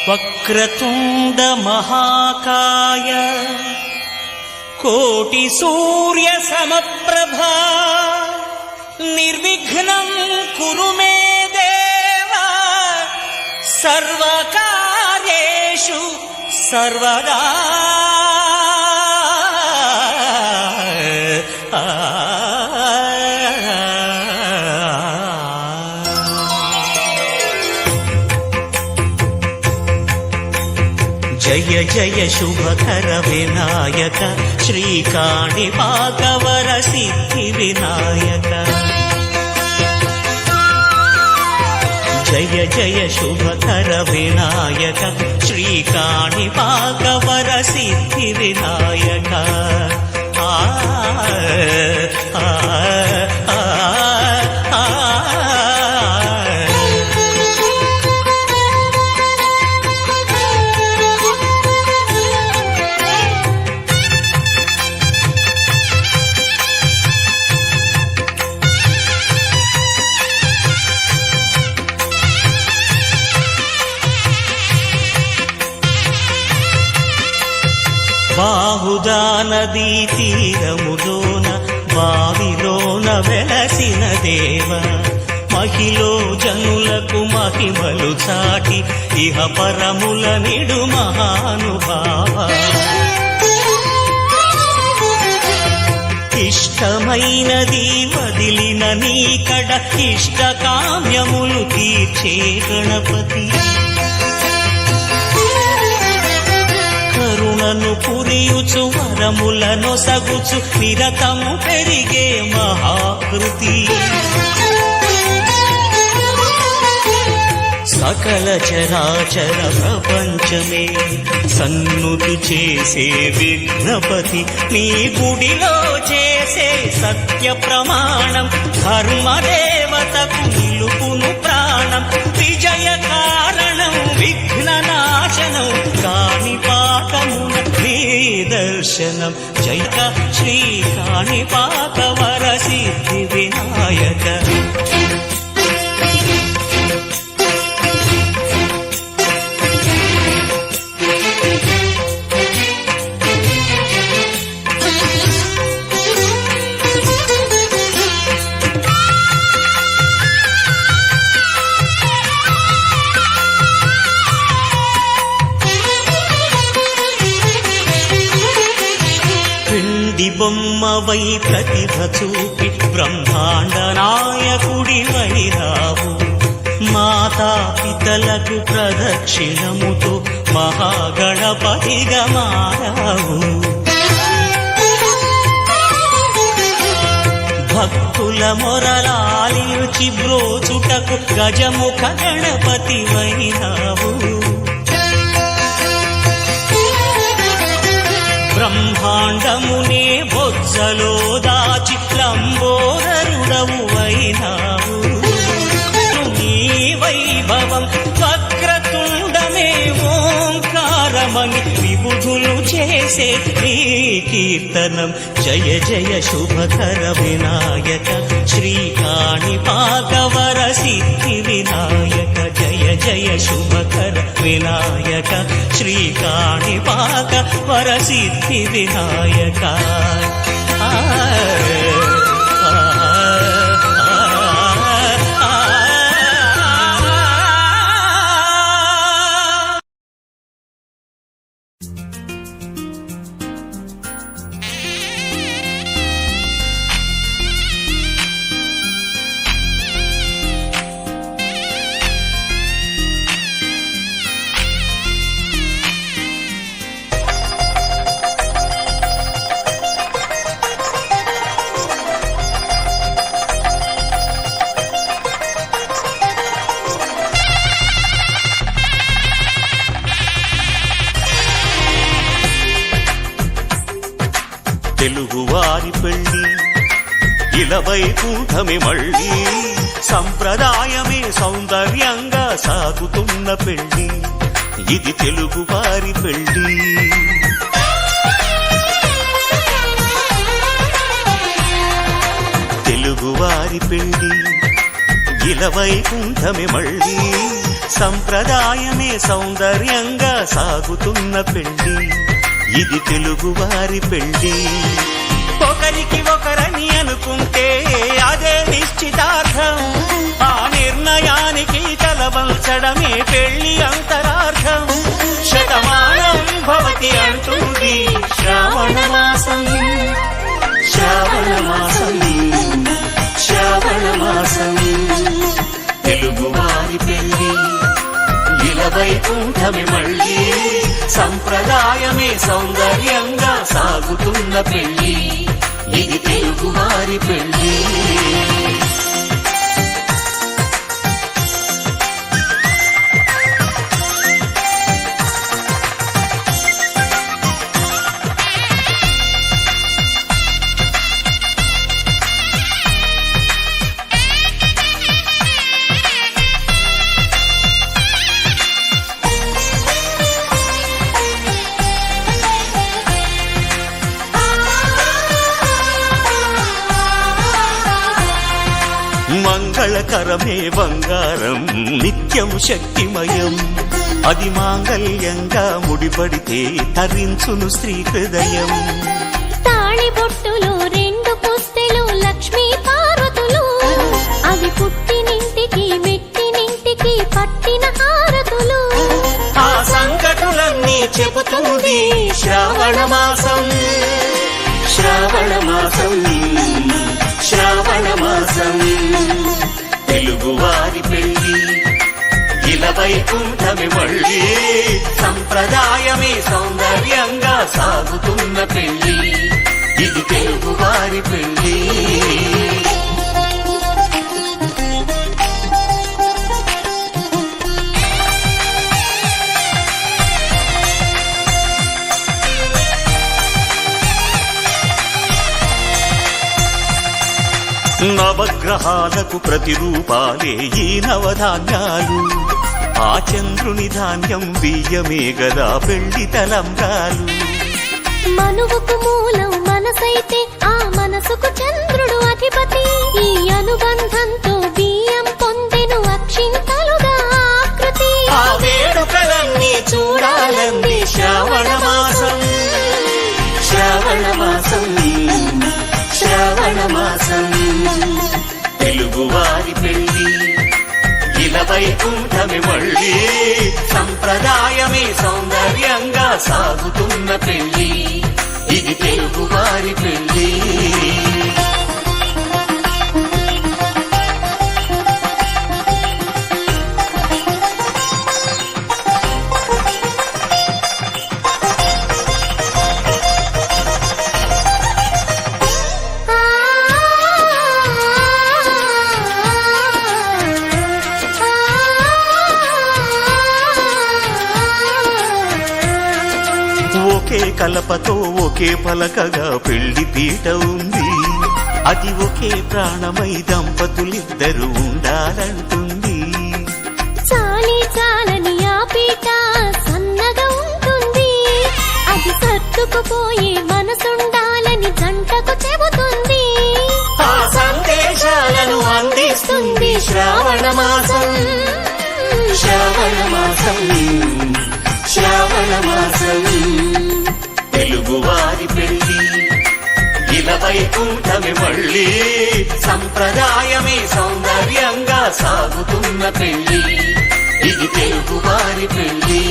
వక్రతుండ మహాకాయ కోటి సూర్య సమప్రభా నిర్విఘ్నం కురు మే దేవ సర్వకార్యేషు సర్వదా. జయ జయ శుభకర వినాయక శ్రీకాణిపాకవర సిద్ధి వినాయక. జయ జయ శుభకర వినాయక శ్రీకాణిపాకవర సిద్ధి వినాయక. బాహుదా నదీ తీరములోన బావిలోన వెలసిన దేవ మహిలో జనులకు మహిమలు చాటి ఇహ పరముల నిడు మహానుభావ. ఇష్టమైనది వదిలిన నీకడ ఇష్ట కామ్యములు తీర్చే గణపతి. కరుణను పురియుచు వరములను సగుచు నిరతము పెరిగే మహాకృతి. సకల చరాచర ప్రపంచమే సన్నుతి చేసే విఘ్నపతి. నీ గుడిలో చేసే సత్య ప్రమాణం ధర్మదేవతకు నిలుపును ప్రాణం. విజయ కారణం విఘ్న నాశనం కాణిపాకమున నీ దర్శనం. జయ శ్రీ కాణిపాకవర సిద్ధి వినాయక. బొమ్మవై ప్రతిభ చూపి బ్రహ్మాండ నాయకుడివై రావు. మాతా పితలకు ప్రదక్షిణముతో మహాగణపతిగా మారావు. భక్తుల మొరలాలిచి బ్రోచుటకు గజముఖ గణపతివై రావు. బ్రహ్మాండమునే బొజ్జలో దాచి లంబోదరుడవు అయినావు. నీ వైభవం వక్రతుండమే ఓంకారమని విబుధులు చేసే నీ కీర్తనం. జయ జయ శుభకర వినాయక శ్రీకాణిపాకవర సిద్ధి వినాయక. జయ జయ శుభకర వినాయక శ్రీకాణిపాకవర సిద్ధి వినాయక. తెలుగువారి పెళ్ళి ఇలవైకుంఠమే మళ్ళీ సంప్రదాయమే సౌందర్యంగా సాగుతున్న పెళ్ళి. ఇది తెలుగువారి పెళ్ళి. తెలుగువారి పెళ్ళి ఇలవైకుంఠమే మళ్ళీ సంప్రదాయమే సౌందర్యంగా సాగుతున్న పెళ్లి, ఇది తెలుగువారి పెళ్లి. ఒకరికి ఒకరని అనుకుంటే అదే నిశ్చితార్థం, ఆ నిర్ణయానికి తలవంచడమే పెళ్లి అంతరార్థం. శతమానం భవతి అంటుంది శ్రావణ మాసం, శ్రావణ మాసం, శ్రావణ మాసం. తెలుగువారి పెళ్లి ఇలవైకుంఠమి మళ్ళీ, సంప్రదాయమే సౌందర్యంగా సాగుతున్న పెళ్లి, ఇది తెలుగువారి పెళ్లి. మంగళకరమే బంగారం నిత్యం శక్తిమయం, అది మాంగళ్యంగా ముడిపడితే తరించును స్త్రీ హృదయం. తాళిబొట్టులో 2 పుస్తెలు లక్ష్మీ పార్వతులు, అవి పుట్టినింటికి మెట్టినింటికి పట్టిన హారతులు. ఆ సంకటులన్నీ చెబుతుంది శ్రావణ మాసం, శ్రావణ మాసం, శ్రావణ మాసం. తెలుగువారి పెళ్లి ఇలవైకుంఠమి మళ్ళీ, సంప్రదాయమే సౌందర్యంగా సాగుతున్న పెళ్లి, ఇది తెలుగువారి పెళ్లి. నవగ్రహాలకు ప్రతిరూపాలే ఈ నవధాన్యాలు, ఆ చంద్రుని ధాన్యం బియ్యమే గదా పెళ్లి తలంబ్రాలు. మనువుకు మూలం మనసైతే ఆ మనసుకు చంద్రుడు అధిపతి, ఈ అనుబంధంతో బియ్యం పొందెను అక్షింతలుగా ఆకృతి. ఆ వేడుకలన్నీ చూడాలంది శ్రావణ మాసం, శ్రావణ మాసం, శ్రావణ మాసం. తెలుగువారి పెళ్లి ఇలవైకుంఠమి మళ్ళీ, సంప్రదాయమే సౌందర్యంగా సాగుతున్న పెళ్లి, ఇది తెలుగువారి పెళ్లి. ఒకే కలపతో ఒకే పలకగా పెళ్లి పీట ఉంది, అది ఒకే ప్రాణమై దంపతులిద్దరు ఉండాలంటుంది. చాలి చాలని ఆ పీట సన్నగా ఉంటుంది, అది సర్దుకుపోయే మనసుండాలని జంటకు చెబుతుంది. ఆ సందేశాలను అందిస్తుంది శ్రావణ మాసం, శ్రావణ మాసం, శ్రావణ మాసం. తెలుగువారి పెళ్లి ఇలవైకుంఠమి మళ్ళీ, సంప్రదాయమే సౌందర్యంగా సాగుతున్న పెళ్లి, ఇది తెలుగువారి పెళ్లి.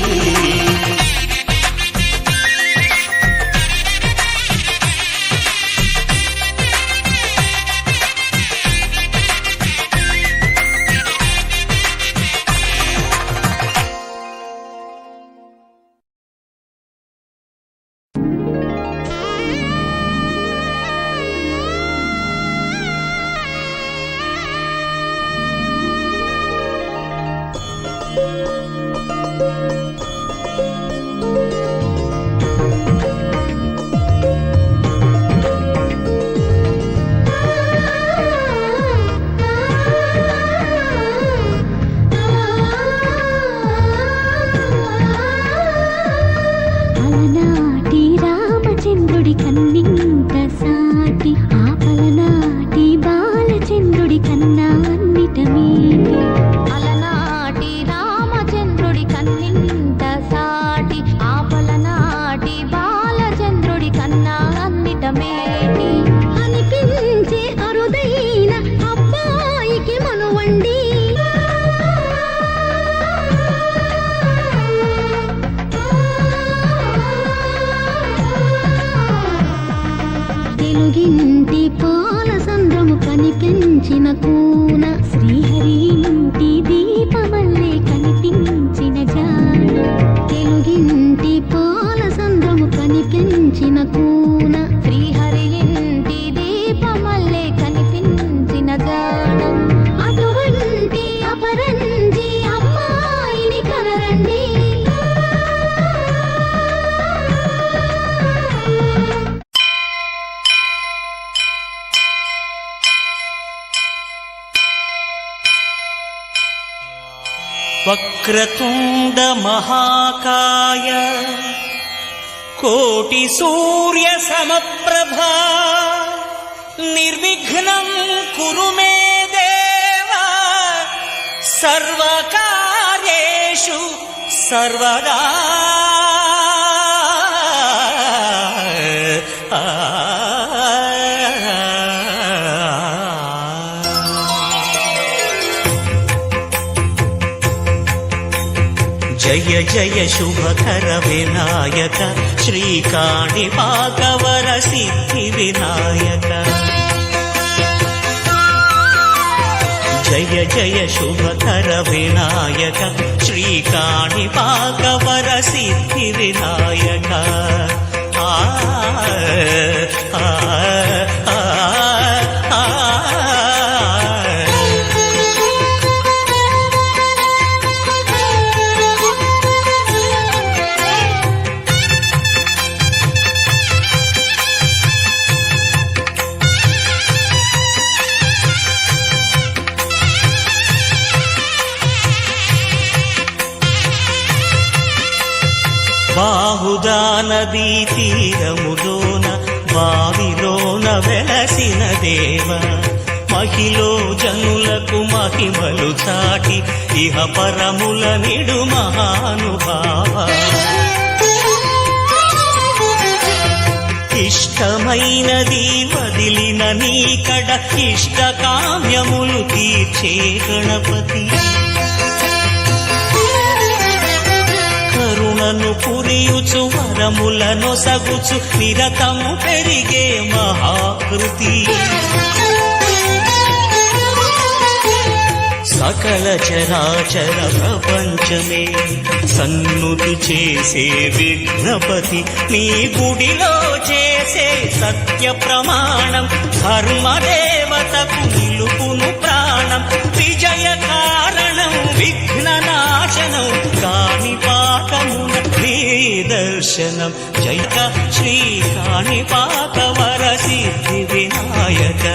వక్రతుండ మహాకాయ కోటి సూర్య సమప్రభా నిర్విఘ్నం కురు మే దేవ సర్వకార్యేషు సర్వదా. జయ జయ శుభకర వినాయక శ్రీకాణిపాకవర సిద్ధి వినాయక. జయ జయ శుభకర వినాయక శ్రీకాణిపాకవర సిద్ధి వినాయక. ఆ ఆ ఆ ఆ బాహుదా నదీ తీరములోన బావిలోన వెలసిన దేవ మహిలో జనులకు మహిమలు చాటి ఇహ పరముల నిడు మహానుభావ. ఇష్టమైనది వదిలిన నీకడ ఇష్ట కామ్యములు తీర్చే గణపతి. కరుణను పురియుచు వరములను సగుచు నిరతము పెరిగే మహాకృతి. సకల చరాచర ప్రపంచమే సన్నుతి చేసే విఘ్నపతి. నీ గుడిలో చేసే సత్య ప్రమాణం ధర్మదేవతకు నిలుపును ప్రాణం. విజయ కారణం విఘ్న నాశనం కాణిపాకమున నీ దర్శనం. జయ శ్రీ కాణిపాకవర సిద్ధి వినాయక.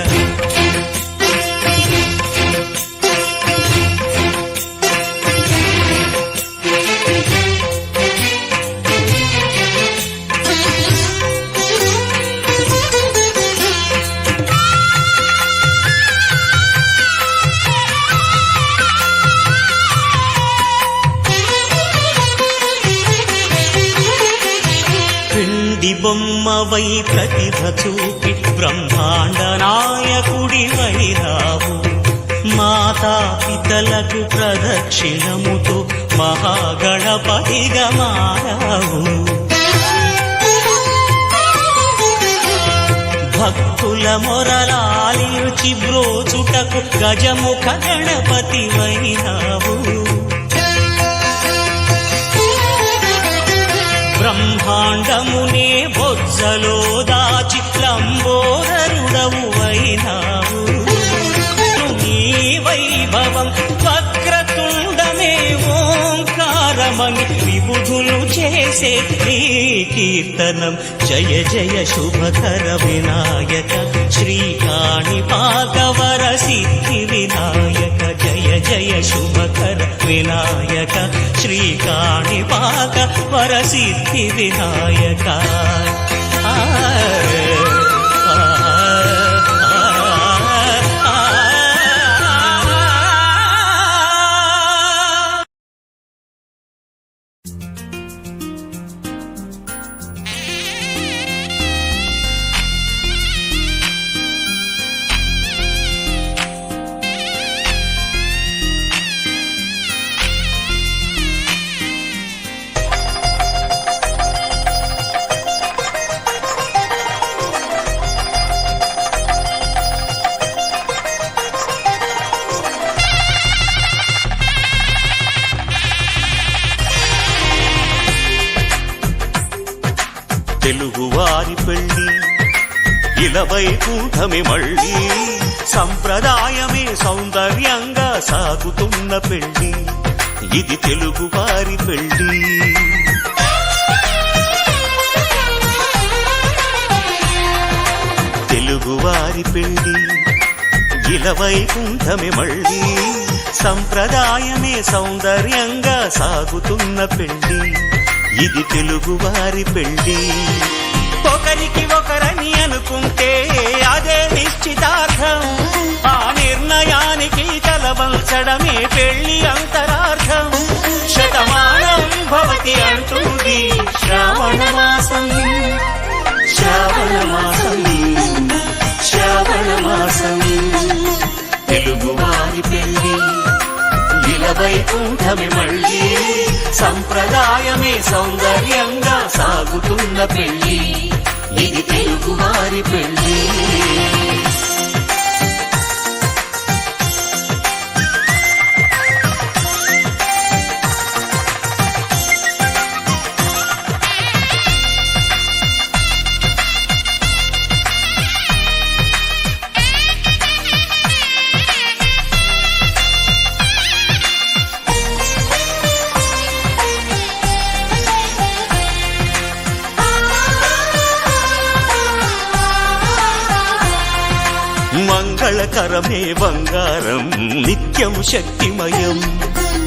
బొమ్మవై ప్రతిభ చూపి బ్రహ్మాండ నాయకుడి వైరావు. మాతా పితలకు ప్రదక్షిణముతో మహాగణపతిగా మారావు. భక్తుల మొరలాలిచి బ్రోచుటకు గజముఖ గణపతి వైరావు. బ్రహ్మాండమునే బొజ్జలో దాచి లంబోదరుడవు అయినావు. నీ వైభవం వక్రతుండమే ఓంకారమని విబుధులు చేసే నీ కీర్తనం. జయ జయ శుభకర వినాయక శ్రీకాణిపాకవర సిద్ధి వినాయక. జయ జయ శుభకర వినాయక శ్రీకాణిపాకవర సిద్ధి వినాయక. తెలుగువారి పెళ్ళి ఇలవైకుంఠమే మళ్ళీ. సంప్రదాయమే సౌందర్యంగా సాగుతున్న పెళ్ళి ఇది తెలుగువారి పెళ్ళి. తెలుగువారి పెళ్ళి ఇలవైకుంఠమే మళ్ళీ. సంప్రదాయమే సౌందర్యంగా సాగుతున్న పెళ్లి ఇది తెలుగువారి పెళ్లి ఒకరికి ఒకరని అనుకుంటే అదే నిశ్చితార్థం ఆ నిర్ణయానికి తలవంచడమే పెళ్లి అంతరార్థం శతమానం భవతి అంటుంది శ్రావణ మాసం శ్రావణ మాసం శ్రావణ మాసం తెలుగువారి పెళ్లి వైకుంఠమి మళ్ళీ సంప్రదాయమే సౌందర్యంగా సాగుతున్న పెళ్లి ఇది తెలుగువారి పెళ్లి మంగళకరమే బంగారం నిత్యం శక్తిమయం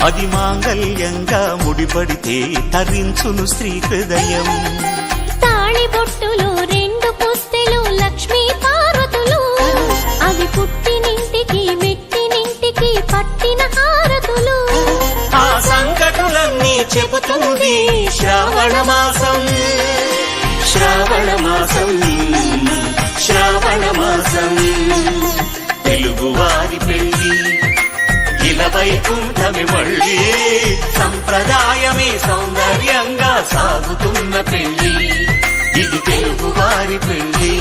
అది మాంగళ్యంగా ముడిపడితే తరించును స్త్రీ హృదయం తాళి బొట్టులు రెండు పుస్తెలు లక్ష్మీ పార్వతులు అవి పుట్టినింటికి మెట్టినింటికి పట్టిన హారతులు ఆ సంకటులన్నీ చెబుతుంది శ్రావణ మాసం శ్రావణ మాసం శ్రావణ మాసం తెలుగువారి పెళ్లి ఇలా వైకుంఠమి మళ్ళీ సంప్రదాయమే సౌందర్యంగా సాగుతున్న పెళ్లి ఇది తెలుగువారి పెళ్లి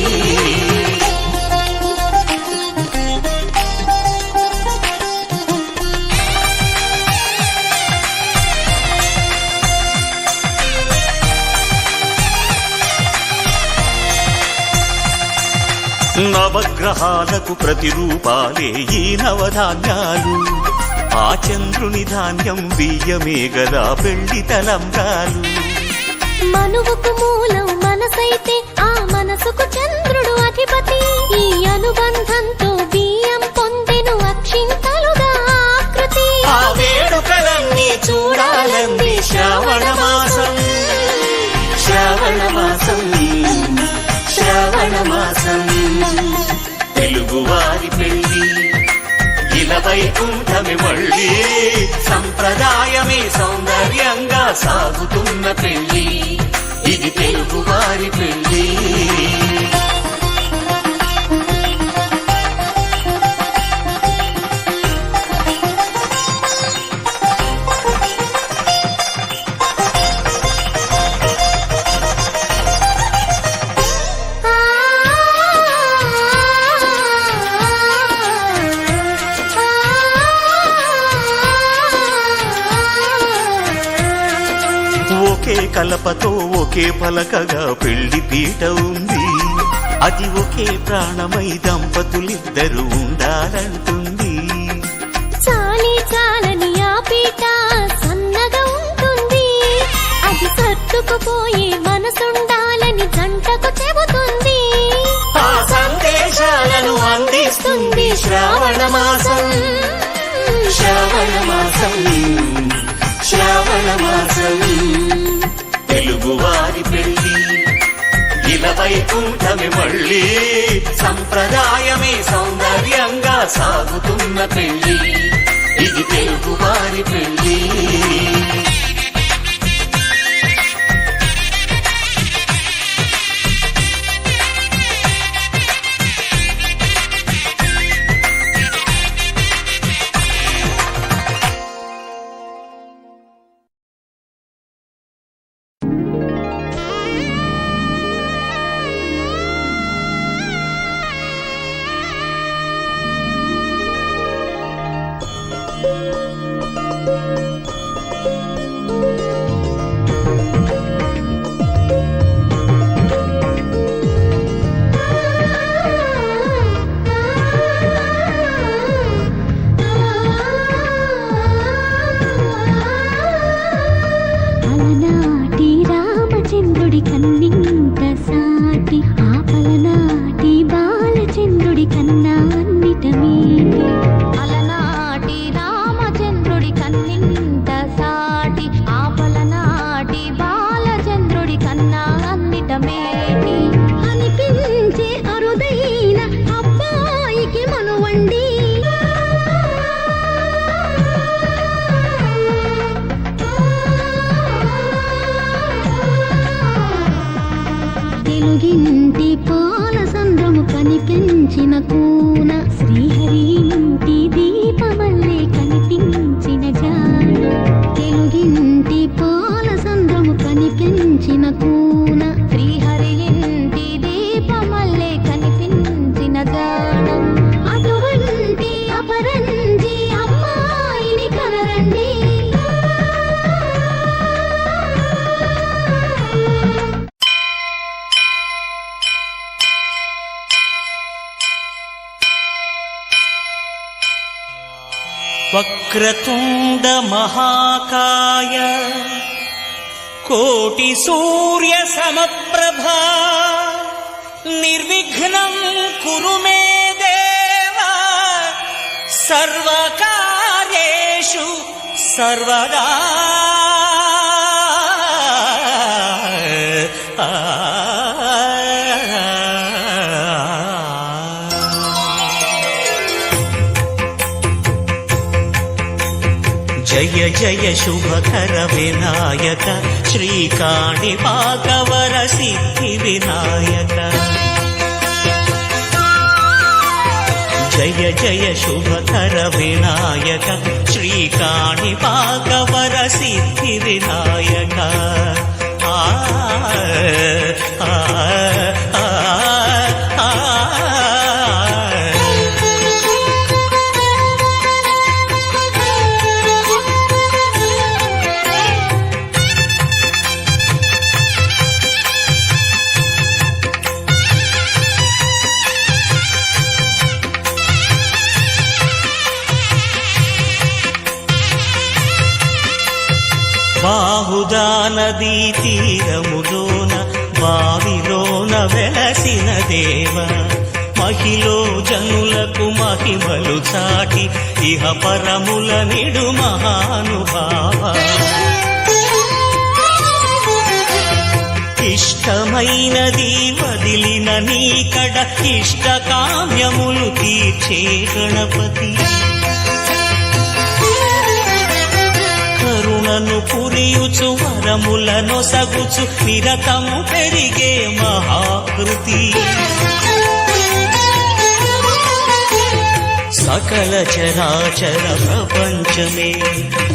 నవగ్రహాలకు ప్రతిరూపాలే ఈ నవధాన్యాలు ఆ చంద్రుని ధాన్యం బియ్యమే గదా పెళ్లి తలంబ్రాలు మనువుకు మూలం మనసైతే ఆ మనసుకు చంద్రుడు అధిపతి ఈ అనుబంధంతో బియ్యం పొందెను అక్షింతలుగా ఆకృతి ఆ వేడుకలన్నీ చూడాలంది శ్రావణ మాసం శ్రావణ మాసం శ్రావణ మాసం తెలుగువారి పెళ్లి ఇలా వైకుంఠమి మళ్ళీ సంప్రదాయమే సౌందర్యంగా సాగుతున్న పెళ్లి ఇది తెలుగువారి పెళ్లి ఒకే కలపతో ఒకే పలకగా పెళ్లి పీట ఉంది అది ఒకే ప్రాణమై దంపతులిద్దరు ఉండాలంటుంది చాలి చాలని ఆ పీట సన్నగా ఉంటుంది అది సర్దుకుపోయే మనసుండాలని జంటకు చెబుతుంది ఆ సందేశాలను అందిస్తుంది శ్రావణ మాసం శ్రావణ మాసం శ్రావణ మాసం తెలుగువారి పెళ్లి ఇలా వైకుంఠమి మళ్ళీ సంప్రదాయమే సౌందర్యంగా సాగుతున్న పెళ్లి ఇది తెలుగువారి పెళ్లి Thank you. వక్రతుండ మహాకాయ కోటి సూర్య సమప్రభా నిర్విఘ్నం కురు మే దేవ సర్వకార్యేషు సర్వదా. జయ జయ శుభకర వినాయక శ్రీకాణిపాకవర సిద్ధి వినాయక. జయ జయ శుభకర వినాయక శ్రీకాణిపాకవర సిద్ధి వినాయక. ఆ ఆ ఆ ఆ బాహుదా నదీ తీరములోన బావిలోన వెలసిన దేవ మహిలో జనులకు మహిమలు చాటి ఇహ పరముల నిడు మహానుభావ. ఇష్టమైనది వదిలిన నీకడ ఇష్ట కామ్యములు తీర్చే గణపతి. కరుణను పురియుచు వరములను సగుచు నిరతము పెరిగే మహాకృతి. సకల చరాచర ప్రపంచమే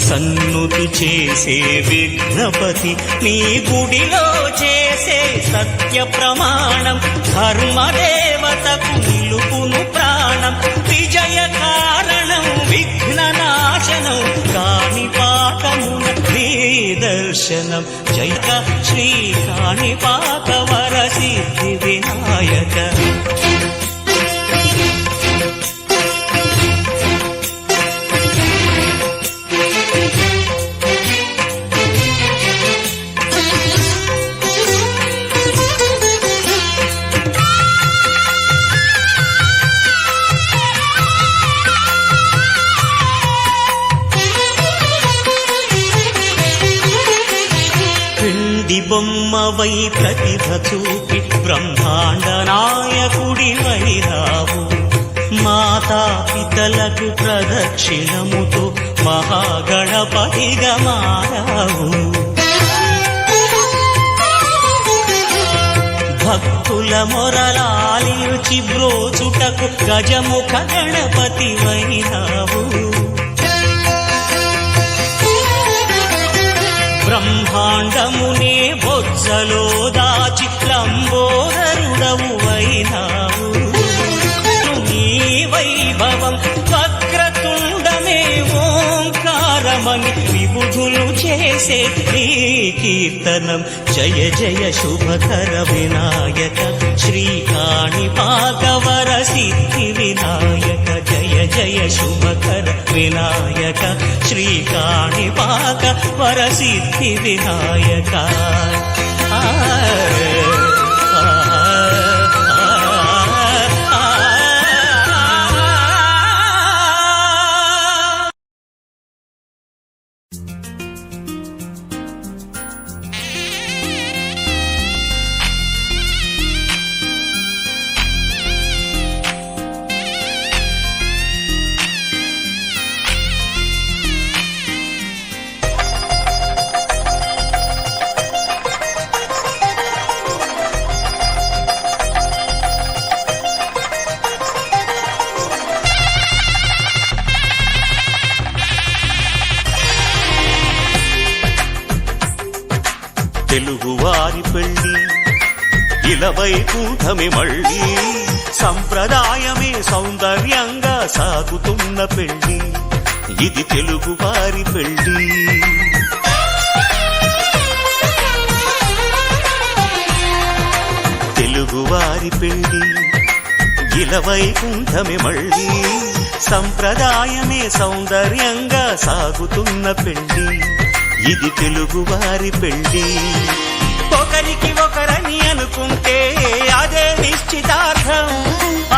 సన్నుతి చేసే విఘ్నపతి. నీ గుడిలో చేసే సత్య ప్రమాణం ధర్మదేవతకు నిలుపును ప్రాణం. విజయ కారణం విఘ్న నాశనం కాణిపాకమున నీ దర్శనం. జయ శ్రీ కాణిపాకవర సిద్ధి వినాయక. బొమ్మవై ప్రతిభ చూపి బ్రహ్మాండ నాయకుడి వైరావు. మాతా పితలకు ప్రదక్షిణముతో మహాగణపతిగా మారావు. భక్తుల మొరలాలిచి బ్రోచుటకు గజముఖ గణపతి వైరావు. బ్రహ్మాండమునే బొజ్జలో దాచి లంబోదరుడవు అయినావు. నీ వైభవం వక్రతుండమే ఓంకారమని విబుధులు చేసే నీ కీర్తనం. జయ జయ శుభకర వినాయక శ్రీకాణిపాకవర సిద్ధి వినాయక. జయ జయ శుభకర వినాయక శ్రీకాణిపాకవర సిద్ధి వినాయక. తెలుగువారి పెళ్ళి ఇలవైకుంఠమే మళ్ళీ. సంప్రదాయమే సౌందర్యంగా సాగుతున్న పెళ్ళి ఇది తెలుగువారి పెళ్ళి. తెలుగువారి పెళ్ళి ఇలవైకుంఠమే మళ్ళీ సంప్రదాయమే సౌందర్యంగా సాగుతున్న పెళ్లి ఇది తెలుగువారి పెళ్లి ఒకరికి ఒకరని అనుకుంటే అదే నిశ్చితార్థం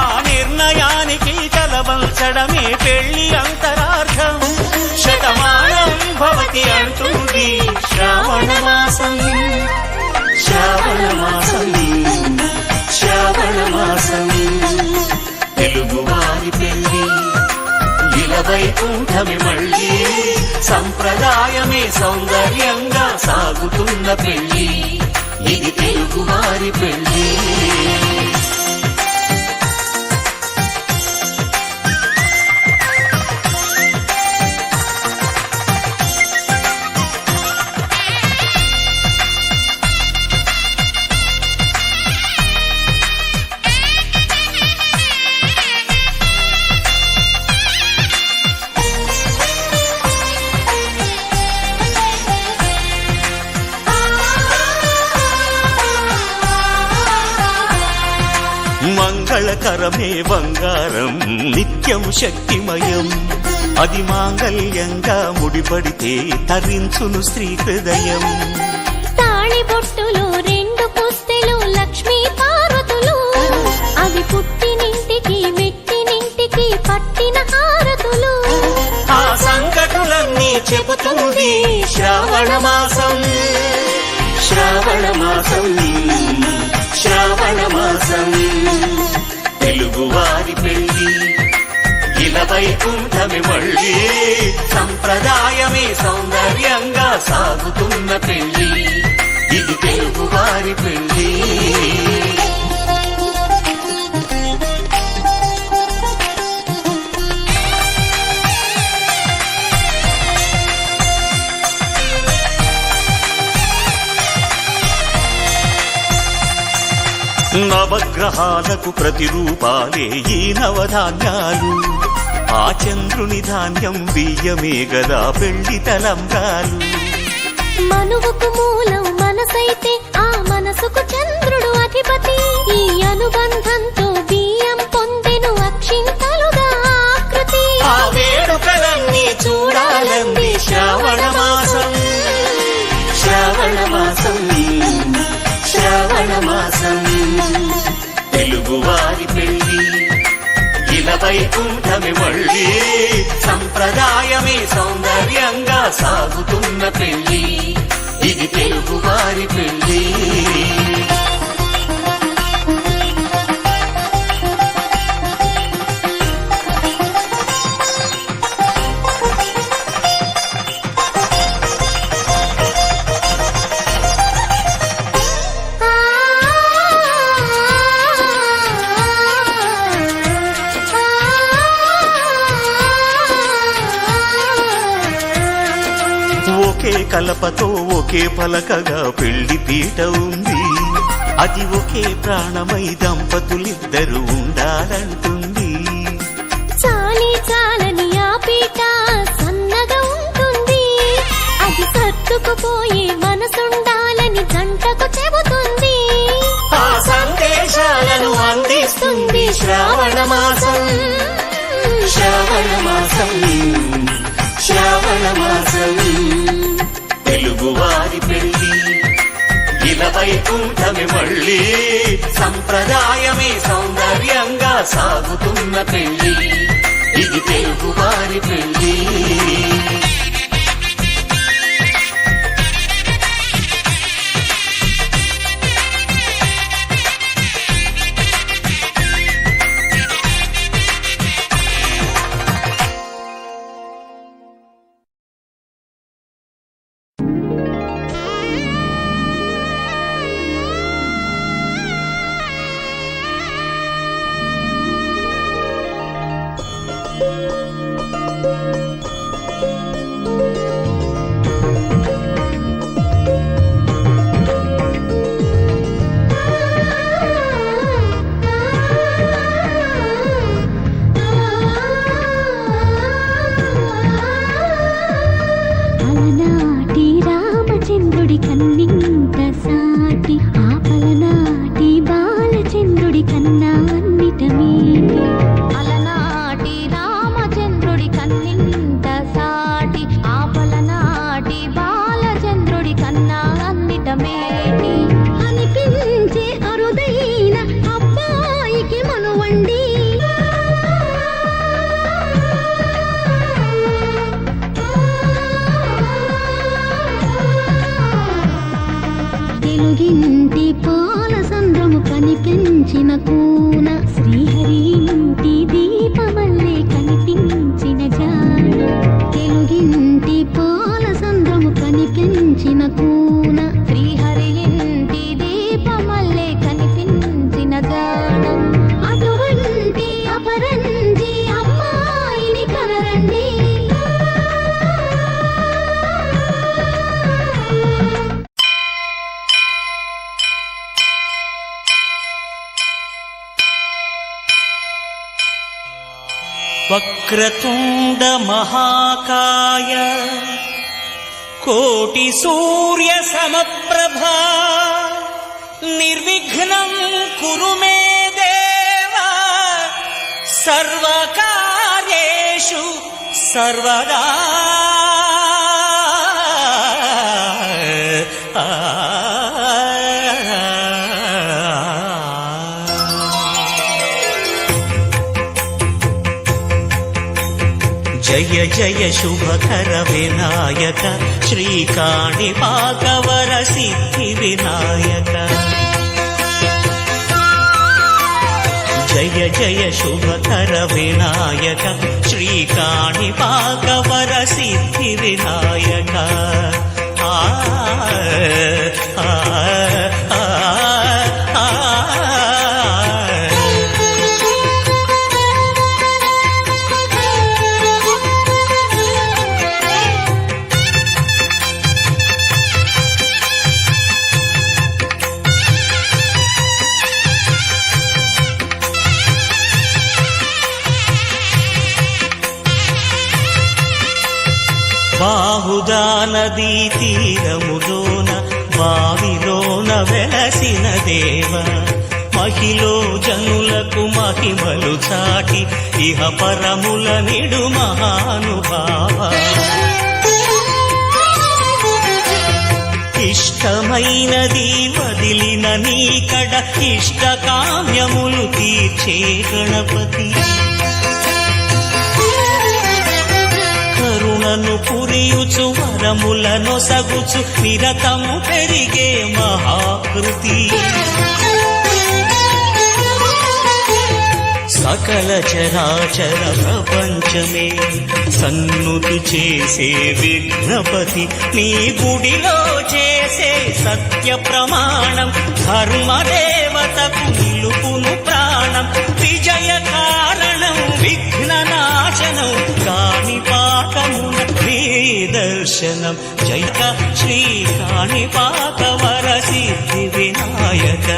ఆ నిర్ణయానికి తలవంచడమే పెళ్లి అంతరార్థం శతమానం భవతి అంటుంది శ్రావణ మాసం శ్రావణ మాసం శ్రావణ మాసం తెలుగువారి పెళ్లి ఇలవైకుంఠమే మళ్ళీ సంప్రదాయమే సౌందర్యంగా సాగుతున్న పెళ్లి ఇది తెలుగువారి పెళ్లి మంగళకరమే బంగారం నిత్యం శక్తిమయం అది మాంగళ్యంగా ముడిపడితే తరించును స్త్రీ హృదయం తాళి బొట్టులు రెండు పుస్తెలు లక్ష్మీ పార్వతులు అవి పుట్టినింటికి మెట్టినింటికి పట్టిన హారతులు ఆ సంకటులన్నీ చెబుతుంది శ్రావణ మాసం శ్రావణ మాసం శ్రావణ మాసం తెలుగువారి పెళ్లి ఇలవైకుంఠమే మళ్ళీ సంప్రదాయమే సౌందర్యంగా సాగుతున్న పెళ్లి ఇది తెలుగువారి పెళ్లి నవగ్రహాలకు ప్రతిరూపాలే ఈ నవధాన్యాలు ఆ చంద్రుని ధాన్యం బియ్యమే గదా పెళ్లి తలంబ్రాలు మనువుకు మూలం మనసైతే ఆ మనసుకు చంద్రుడు అధిపతి ఈ అనుబంధంతో బియ్యం పొందెను అక్షింతలుగా ఆకృతి ఆ వేడుకలన్నీ చూడాలంది శ్రావణ మాసం శ్రావణ మాసం శ్రావణ మాసం తెలుగువారి పెళ్లి ఇలవైకుంఠమే మళ్ళీ సంప్రదాయమే సౌందర్యంగా సాగుతున్న పెళ్లి ఇది తెలుగువారి పెళ్లి ఒకే కలపతో ఒకే పలకగా పెళ్లి పీట ఉంది అది ఒకే ప్రాణమై దంపతులిద్దరు ఉండాలంటుంది చాలి చాలని ఆ పీట సన్నగా ఉంటుంది అది సర్దుకుపోయే మనసుండాలని జంటకు చెబుతుంది ఆ సందేశాలను అందిస్తుంది శ్రావణ మాసం శ్రావణ మాసం శ్రావణ మాసం తెలుగువారి పెళ్లి ఇలవైకుంఠమే మళ్ళీ సంప్రదాయమే సౌందర్యంగా సాగుతున్న పెళ్లి ఇది తెలుగువారి పెళ్లి కన్నింత సాటి ఆపలనాటి బాలచంద్రుడి కన్నా అన్నిట వక్రతుండ మహాకాయ కోటి సూర్య సమప్రభా నిర్విఘ్నం కురు మే దేవ సర్వకార్యేషు సర్వదా. జయ జయ శుభకర వినాయక శ్రీకాణిపాకవర సిద్ధి వినాయక. జయ జయ శుభకర వినాయక శ్రీకాణిపాకవర సిద్ధి వినాయక. ఆ ఆ ఆ ఆ బాహుదా నదీ తీరములోన బావిలోన వెలసిన దేవ మహిలో జనులకు మహిమలు చాటి ఇహ పరముల నిడు మహానుభావ. ఇష్టమైనది వదిలిన నీకడ ఇష్ట కామ్యములు తీర్చే గణపతి. కరుణను పురియుచు వరములను సగుచు నిరతము పెరిగే మహాకృతి. సకల చరాచర ప్రపంచమే సన్నుతి చేసే విఘ్నపతి. నీ గుడిలో చేసే సత్య ప్రమాణం ధర్మదేవతకు నిలుపును ప్రాణం. విజయ కారణం విఘ్న నాశనం కాణిపాకమున దర్శనం. జయ శ్రీ కాణిపాకవర సిద్ధి వినాయక.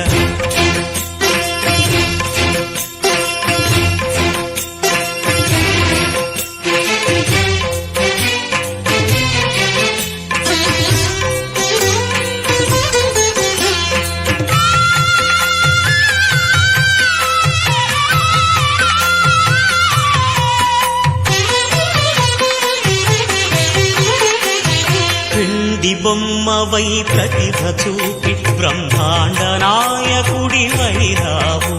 బొమ్మవై ప్రతిభ చూపి బ్రహ్మాండ నాయకుడి వైరావు.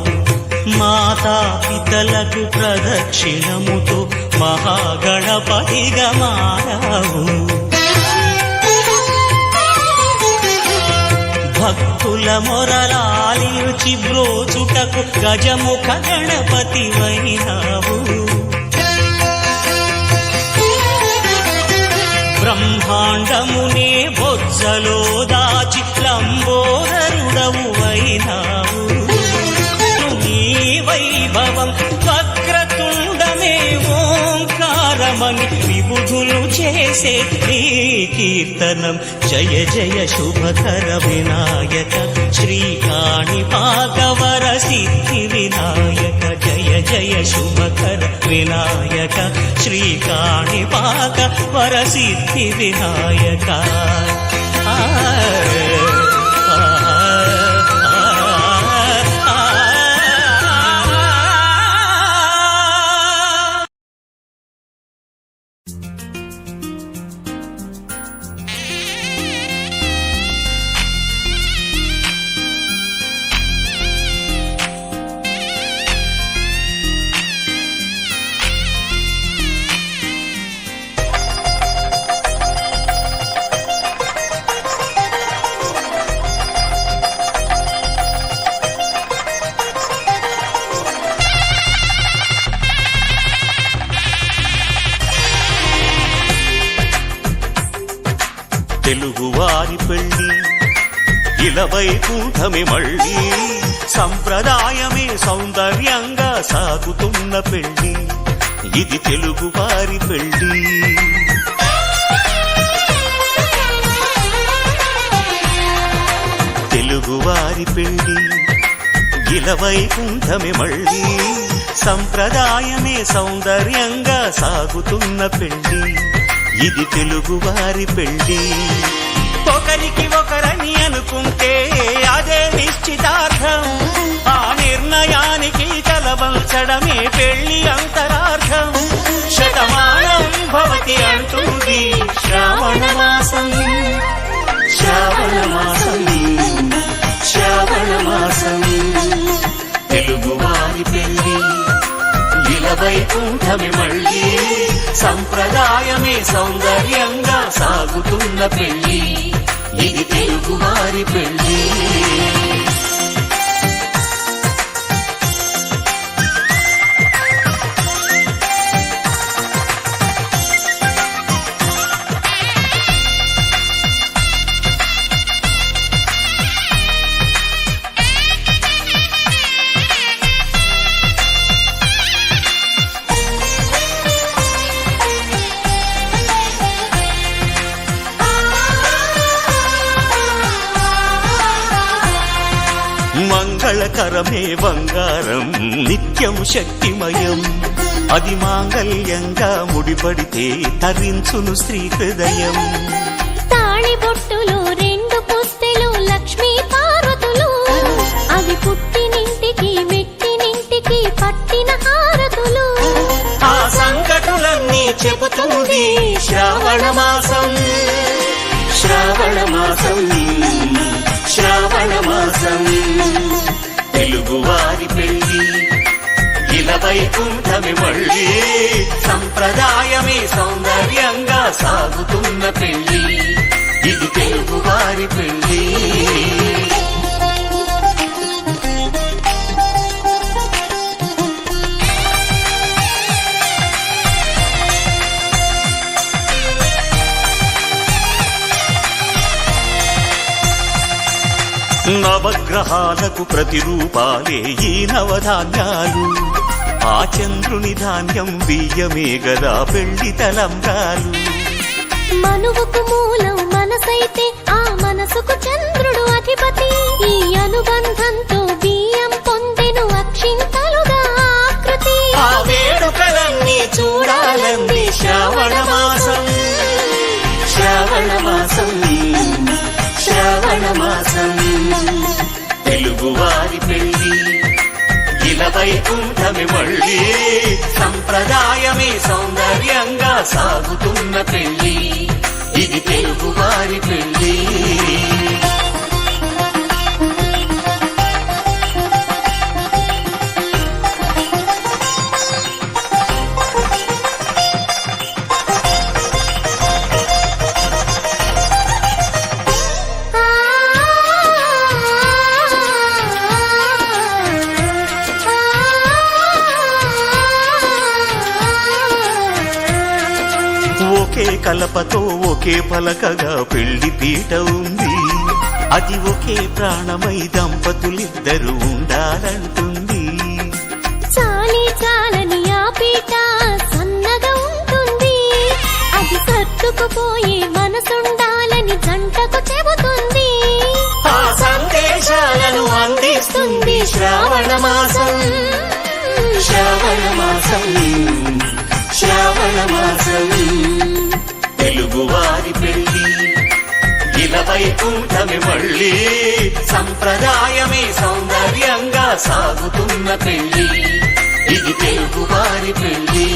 మాతా పితలకు ప్రదక్షిణముతో మహాగణపతిగా మారావు. భక్తుల మొరలాలిచి బ్రోచుటకు గజముఖ గణపతి వైరావు. బ్రహ్మాండమునే బొజ్జలో దాచి లంబోదరుడవు అయినావు. నీ వైభవం వక్రతుండమే ఓంకారమని విబుధులు చేసే నీ కీర్తనం. జయ జయ శుభకర వినాయక శ్రీకాణిపాకవర సిద్ధి వినాయక. జయ జయ శుభకర వినాయక శ్రీకాణిపాకవర సిద్ధి వినాయక. తెలుగువారి పెళ్ళి ఇలవైకుంఠమే మళ్ళీ. సంప్రదాయమే సౌందర్యంగా సాగుతున్న పెళ్ళి ఇది తెలుగువారి పెళ్ళి. తెలుగువారి పెళ్ళి ఇలవైకుంఠమే మళ్ళీ. సంప్రదాయమే సౌందర్యంగా సాగుతున్న పెళ్లి ఇది తెలుగువారి పెళ్లి ఒకరికి ఒకరని అనుకుంటే అదే నిశ్చితార్థం ఆ నిర్ణయానికి తలవంచడమే పెళ్లి అంతరార్థం శతమానం భవతి అంటుంది శ్రావణ మాసం శ్రావణ మాసం శ్రావణ మాసం తెలుగువారి పెళ్లి వైకుంఠమి మళ్ళీ సంప్రదాయమే సౌందర్యంగా సాగుతున్న పెళ్లి ఇది తెలుగువారి పెళ్లి మంగళకరమే బంగారం నిత్యం శక్తిమయం అది మాంగళ్యంగా ముడిపడితే తరించును స్త్రీ హృదయం తాళి బొట్టులు రెండు పుస్తెలు లక్ష్మీ పార్వతులు అవి పుట్టినింటికి మెట్టినింటికి పట్టిన హారతులు ఆ సంకటులన్నీ చెబుతుంది శ్రావణ మాసం శ్రావణ మాసం శ్రావణ మాసం తెలుగువారి పెళ్లి ఇలా వైకుంఠమి మళ్ళీ సంప్రదాయమే సౌందర్యంగా సాగుతున్న పెళ్లి ఇది తెలుగువారి పెళ్లి నవగ్రహాలకు ప్రతిరూపాలే ఈ నవధాన్యాలు ఆ చంద్రుని ధాన్యం బియ్యమే గదా పెళ్లి తలంబ్రాలు మనువుకు మూలం మనసైతే ఆ మనసుకు చంద్రుడు అధిపతి ఈ అనుబంధంతో బియ్యం పొందెను అక్షింతలుగా ఆకృతి ఆ వేడుకలన్నీ చూడాలంది శ్రావణ మాసం శ్రావణ మాసం శ్రావణ మాసం తెలుగువారి పెళ్లి ఇలా వైకుంఠమి మళ్ళీ సంప్రదాయమే సౌందర్యంగా సాగుతున్న పెళ్లి ఇది తెలుగువారి పెళ్లి ఒకే కలపతో ఒకే పలకగా పెళ్లి పీట ఉంది అది ఒకే ప్రాణమై దంపతులిద్దరూ ఉండాలంటుంది చాలి చాలని ఆ పీట సన్నగా ఉంటుంది అది సర్దుకుపోయే మనసుండాలని జంటకు చెబుతుంది ఆ సందేశాలను అందిస్తుంది శ్రావణ మాసం శ్రావణ మాసం శ్రావణ మాసం తెలుగువారి పెళ్లి ఇలా వైకుంఠమి మళ్ళీ సంప్రదాయమే సౌందర్యంగా సాగుతున్న పెళ్లి ఇది తెలుగువారి పెళ్లి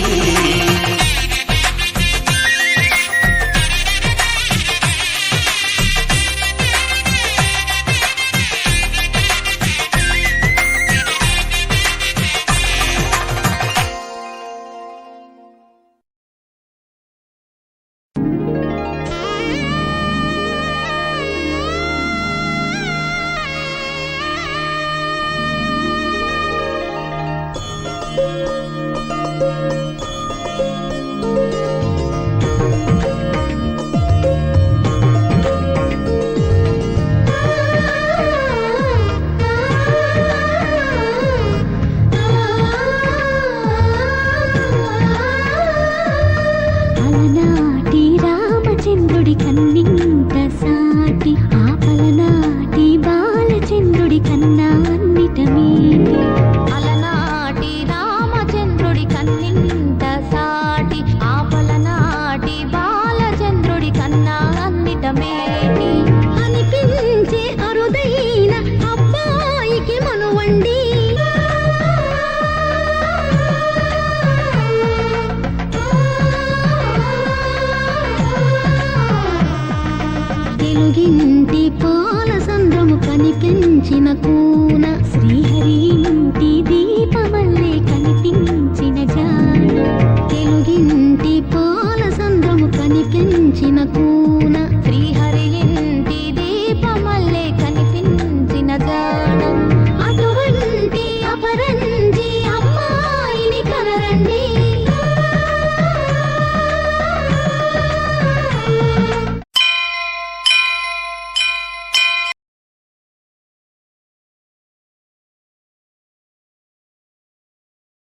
పొరుగింటి పాల సంద్రము కనిపించిన కూన శ్రీహరి ఇంటి